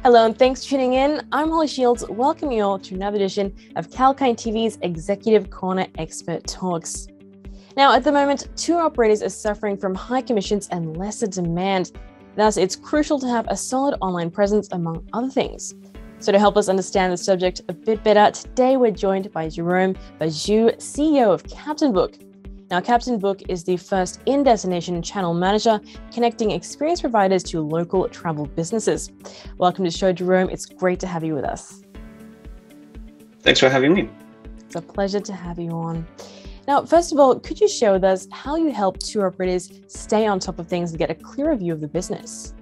Hello and thanks for tuning in. I'm Holly Shields, welcoming you all to another edition of Calcine TV's Executive Corner Expert Talks. Now, at the moment, tour operators are suffering from high commissions and lesser demand. Thus, it's crucial to have a solid online presence, among other things. So to help us understand the subject a bit better, today we're joined by Jerome Bajou, CEO of CaptainBook. Now, CaptainBook is the first in-destination channel manager connecting experienced providers to local travel businesses. Welcome to the show, Jerome. It's great to have you with us. Thanks for having me. It's a pleasure to have you on. Now, first of all, could you share with us how you help tour operators stay on top of things and get a clearer view of the business?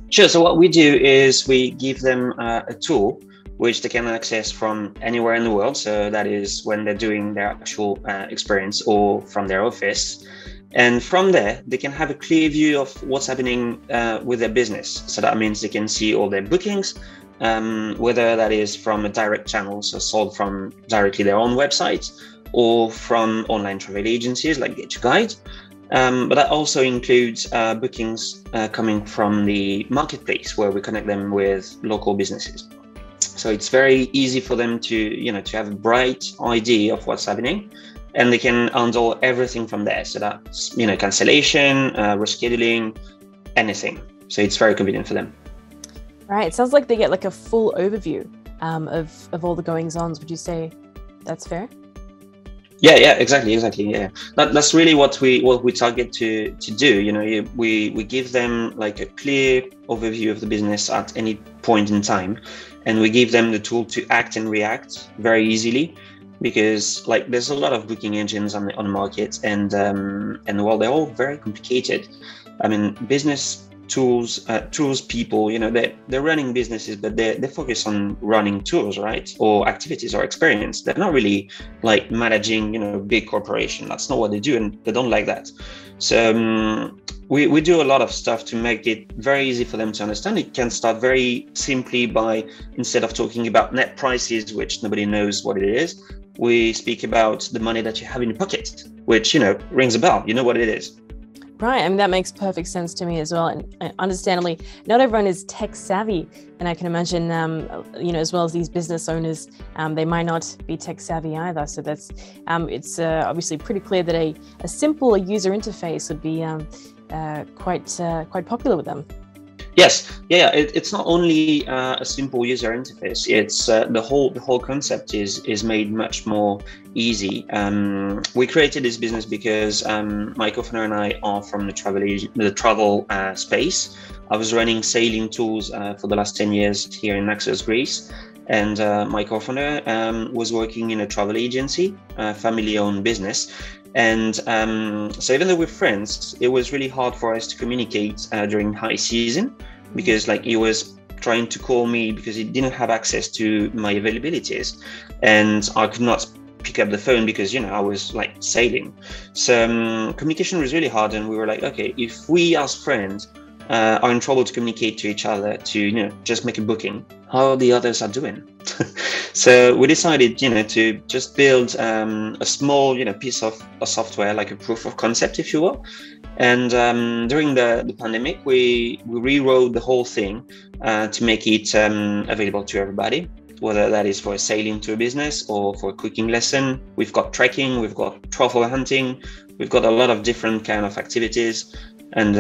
Sure. So what we do is we give them a tool which they can access from anywhere in the world. So that is when they're doing their actual experience or from their office. And from there, they can have a clear view of what's happening with their business. So that means they can see all their bookings, whether that is from a direct channel, so sold from directly their own website, or from online travel agencies like Get Your Guide. But that also includes bookings coming from the marketplace, where we connect them with local businesses. So it's very easy for them to have a bright idea of what's happening, and they can handle everything from there. So that's, cancellation, rescheduling, anything. So it's very convenient for them. Right. It sounds like they get like a full overview of all the goings-ons. Would you say that's fair? Yeah, exactly. Yeah, that's really what we target to do. We give them like a clear overview of the business at any point in time, and we give them the tool to act and react very easily, because there's a lot of booking engines on the market, and well, they're all very complicated. I mean, business tools people, they're running businesses, but they focus on running tours, right? Or activities or experience. They're not really like managing, big corporation. That's not what they do, and they don't like that. So we do a lot of stuff to make it very easy for them to understand. It can start very simply by, instead of talking about net prices, which nobody knows what it is, we speak about the money that you have in your pocket, which, rings a bell. You know what it is. Right. I mean, that makes perfect sense to me as well. And understandably, not everyone is tech savvy. And I can imagine, as well as these business owners, they might not be tech savvy either. So that's it's obviously pretty clear that a simple user interface would be quite popular with them. Yes, it's not only a simple user interface. It's the whole concept is made much more easy. We created this business because my co-founder and I are from the travel space. I was running sailing tools for the last 10 years here in Naxos, Greece, and my co-founder was working in a travel agency, a family-owned business. And so even though we're friends, it was really hard for us to communicate during high season, because he was trying to call me because he didn't have access to my availabilities, and I could not pick up the phone because I was sailing. So communication was really hard, and we were like, okay, if we as friends are in trouble to communicate to each other to just make a booking, how the others are doing. So we decided to just build a small piece of software, like a proof of concept, if you will. And during the pandemic, we rewrote the whole thing to make it available to everybody, whether that is for a sailing to a business or for a cooking lesson. We've got trekking, we've got truffle hunting, we've got a lot of different kind of activities. And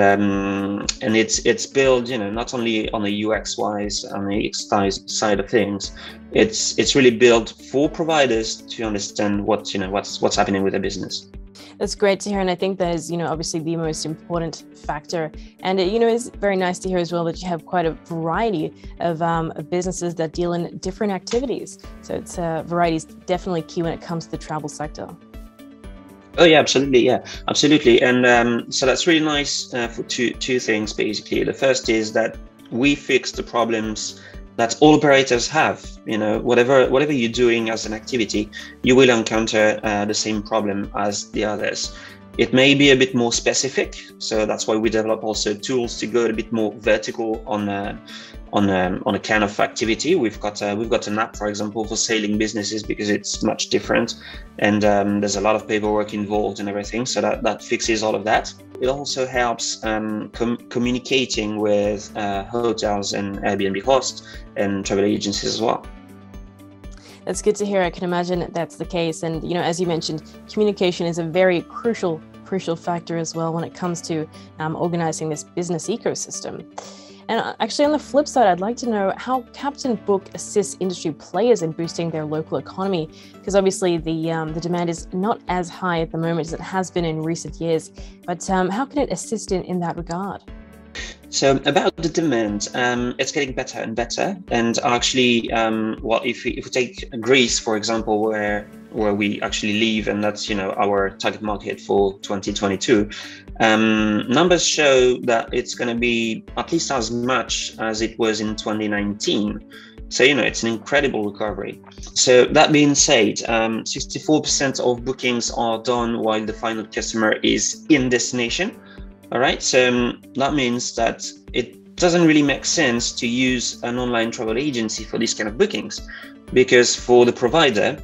it's built, not only on the UX wise, on the UX side of things. It's really built for providers to understand what's happening with their business. That's great to hear, and I think that is, obviously the most important factor. And it, is very nice to hear as well that you have quite a variety of businesses that deal in different activities. So it's variety is definitely key when it comes to the travel sector. Oh yeah, absolutely. Yeah, absolutely. And so that's really nice for two things, basically. The first is that we fix the problems that all operators have. Whatever you're doing as an activity, you will encounter the same problem as the others. It may be a bit more specific, so that's why we develop also tools to go a bit more vertical on a kind of activity. We've got an app, for example, for sailing businesses because it's much different, and there's a lot of paperwork involved and everything. So that fixes all of that. It also helps communicating with hotels and Airbnb hosts and travel agencies as well. That's good to hear. I can imagine that's the case. And, as you mentioned, communication is a very crucial factor as well when it comes to organizing this business ecosystem. And actually, on the flip side, I'd like to know how CaptainBook assists industry players in boosting their local economy, because obviously the demand is not as high at the moment as it has been in recent years. But how can it assist in that regard? So about the demand, it's getting better and better. And actually, if we take Greece, for example, where we actually live, and that's our target market for 2022, numbers show that it's going to be at least as much as it was in 2019. So it's an incredible recovery. So that being said, 64% of bookings are done while the final customer is in destination. All right, so that means that it doesn't really make sense to use an online travel agency for these kind of bookings, because for the provider,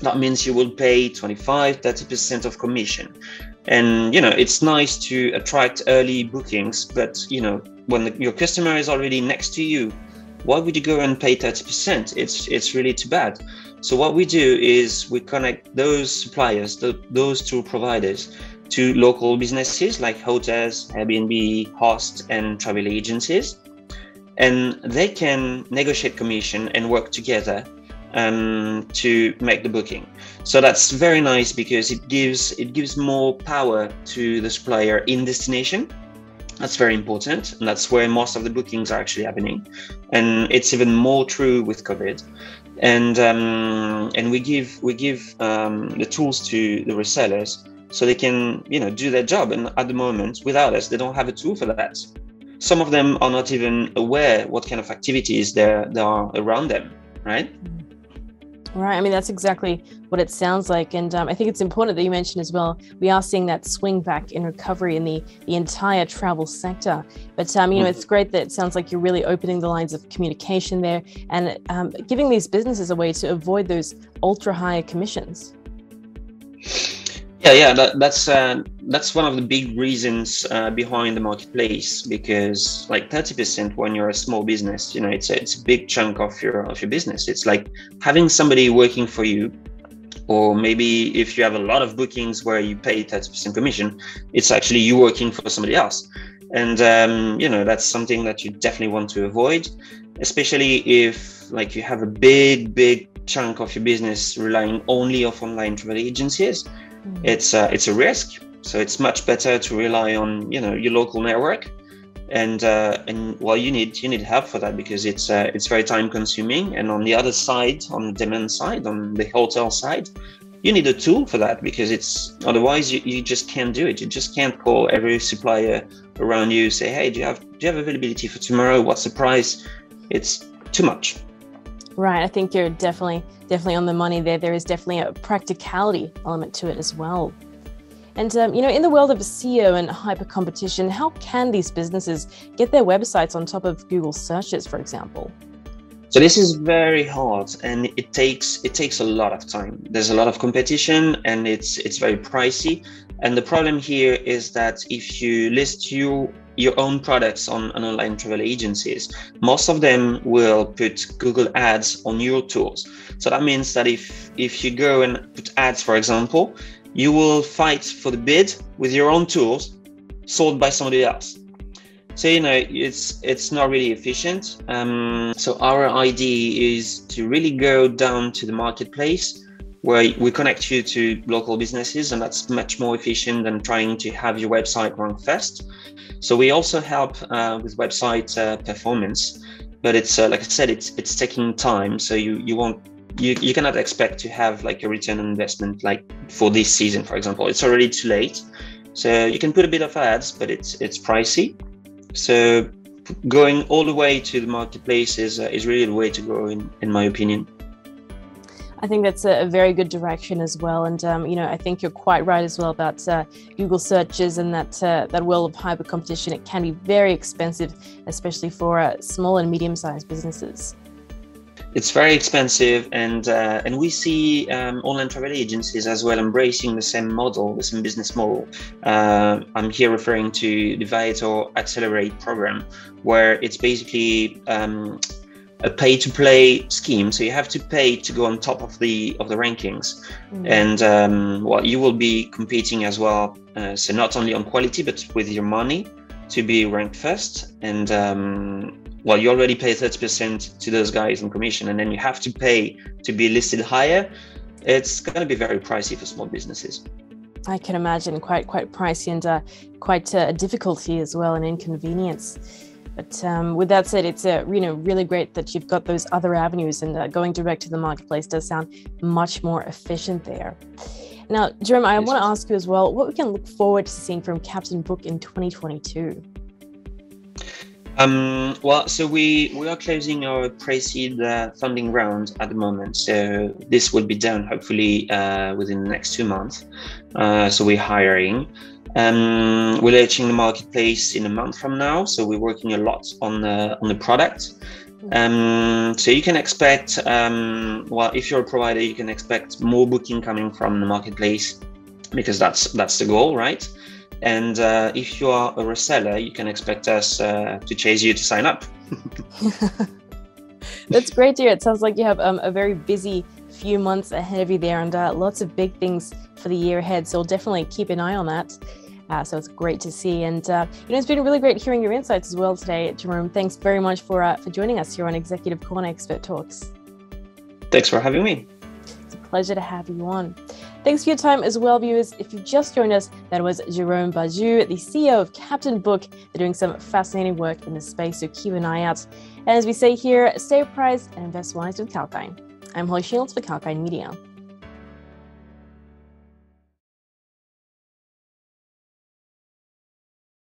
that means you will pay 25-30% of commission. And it's nice to attract early bookings, but when your customer is already next to you, why would you go and pay 30%? It's really too bad. So what we do is we connect those suppliers, those two providers, to local businesses like hotels, Airbnb, hosts, and travel agencies. And they can negotiate commission and work together to make the booking. So that's very nice because it gives more power to the supplier in destination. That's very important, and that's where most of the bookings are actually happening. And it's even more true with COVID. And we give the tools to the resellers so they can do their job. And at the moment, without us, they don't have a tool for that. Some of them are not even aware what kind of activities there are around them, right? Right. I mean, that's exactly what it sounds like. And I think it's important that you mentioned as well, we are seeing that swing back in recovery in the entire travel sector. But, it's great that it sounds like you're really opening the lines of communication there and giving these businesses a way to avoid those ultra high commissions. Yeah, that's one of the big reasons behind the marketplace, because like 30% when you're a small business, it's a big chunk of your business. It's like having somebody working for you, or maybe if you have a lot of bookings where you pay 30% commission, it's actually you working for somebody else. And that's something that you definitely want to avoid, especially if like you have a big chunk of your business relying only on online travel agencies. It's a risk. So it's much better to rely on your local network, and well, you need help for that, because it's very time consuming. And on the other side, on the demand side, on the hotel side, you need a tool for that, because otherwise you just can't do it. You just can't call every supplier around you, say, hey, do you have availability for tomorrow? What's the price? It's too much. Right. I think you're definitely on the money there. There is definitely a practicality element to it as well. And, in the world of SEO and hypercompetition, how can these businesses get their websites on top of Google searches, for example? So this is very hard, and it takes a lot of time. There's a lot of competition, and it's very pricey. And the problem here is that if you list your own products on online travel agencies, most of them will put Google ads on your tools. So that means that if you go and put ads, for example, you will fight for the bid with your own tools sold by somebody else. So, it's not really efficient. So our idea is to really go down to the marketplace, where we connect you to local businesses, and that's much more efficient than trying to have your website rank first. So we also help with website performance, but it's like I said, it's taking time. So you cannot expect to have like a return on investment like for this season, for example. It's already too late. So you can put a bit of ads, but it's pricey. So going all the way to the marketplace is really the way to go, in my opinion. I think that's a very good direction as well. And, I think you're quite right as well about Google searches and that world of hyper competition. It can be very expensive, especially for small and medium-sized businesses. It's very expensive, and we see online travel agencies as well embracing the same model, the same business model. I'm here referring to the Viator Accelerate program, where it's basically a pay-to-play scheme. So you have to pay to go on top of the rankings, and you will be competing as well. So not only on quality, but with your money to be ranked first, and you already pay 30% to those guys in commission, and then you have to pay to be listed higher. It's going to be very pricey for small businesses. I can imagine quite pricey and quite a difficulty as well, and inconvenience. But with that said, it's really great that you've got those other avenues, and going direct to the marketplace does sound much more efficient there. Now, Jerome, I want to ask you as well, what we can look forward to seeing from CaptainBook in 2022. So we are closing our pre-seed funding round at the moment. So this will be done hopefully within the next 2 months. So we're hiring. We're launching the marketplace in a month from now. So we're working a lot on the product. So you can expect, if you're a provider, you can expect more booking coming from the marketplace, because that's the goal, right? And if you are a reseller, you can expect us to chase you to sign up. That's great to hear. It sounds like you have a very busy few months ahead of you there, and lots of big things for the year ahead. So we'll definitely keep an eye on that. So it's great to see. And it's been really great hearing your insights as well today, Jerome. Thanks very much for joining us here on Executive Corner Expert Talks. Thanks for having me. It's a pleasure to have you on. Thanks for your time as well, viewers. If you've just joined us, that was Jerome Bajou, the CEO of CaptainBook. They're doing some fascinating work in this space, so keep an eye out. And as we say here, stay apprised and invest wise with Calpine. I'm Holly Shields for Calpine Media.